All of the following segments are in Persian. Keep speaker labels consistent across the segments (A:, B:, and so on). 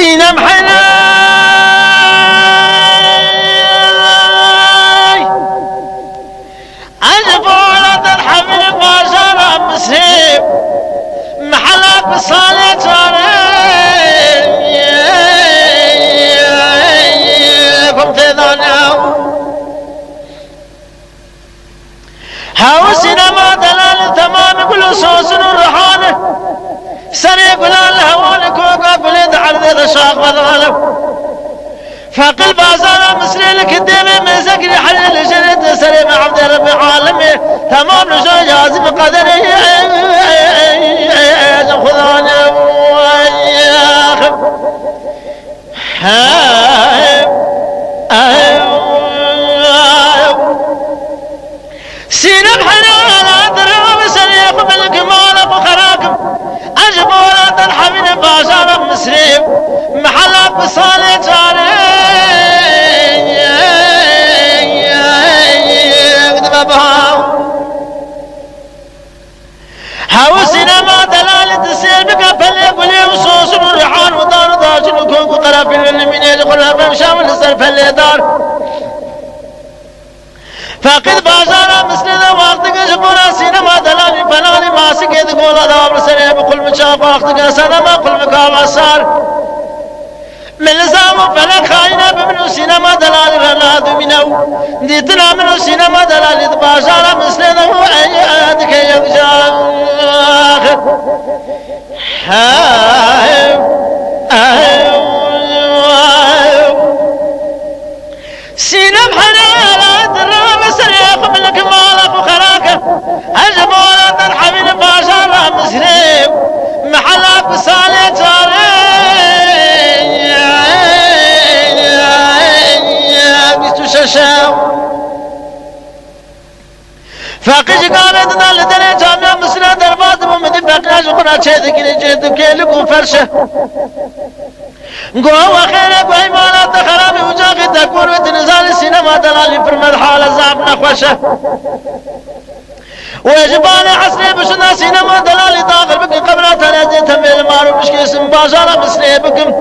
A: سینم حناي عجب ولد الحمل ما جرى مسيب محلك بصالة جاريكم تذنوا هاو سينما دلال تمام كل صوص ورحانه سري قلال هوالك وقا قلد عرض شاق وضغلو فقل بازار مسري لك الدين من سكري حليل جرد سري مع عبد رب عالمي تمام رجال جازم قدري خذاني سينا بحنان درهم سريق بالكمال وخراكم أجب ولد الحمل بازار مسري محلك بصالة جاري هاو سينما دلالة تسير بك فلي قولي وصوص وريحان ودار داجن وكوك وقرافل من يدخلها فمشا ونسر فلي دار فقد بازارا مثل ذا وقتك جبورا سينما دلالي فلاني ماسك يدقول هذا برسلي بكل مشاف وقتك سنما كل مقام أسار من لزام فلك خاينة بمنو سينما دلالي رنادو منو ديتنا منو سينما دلالي بازارا مثل ذا وأيادك يغجاخ سينم حنالات الرام سريق ملك مالك وخراك أجمالات الحبيب باشار مسريب محلك بصالة جاري بيستو ششاو فاقش قالت دال دل جامع مسنا درباز بمدي فاقش قنا شيء كذي جد كيلكم فرشه قوة خير قوي مالا تخرابي وجاقي تكور وتنزال السينما دلالي في المرحلة زعب نخوشه ويجبان حسني بشنا سينما دلالي داخل بكم قبل تنازي تنبيل مارو بشكي اسم باشارة مسني بكم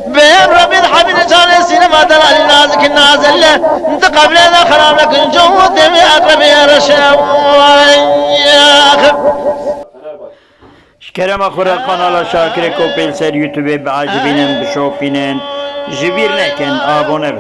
A: بهم ربيد حبيل جاني سينما دلالي نازك النازل له انت قبل ذا خراب لك الجو دمي اقرب يا رشاو
B: Kerem Akura kanala Şakir Kopel ser YouTube be acibinen bişopinen jibirneken abone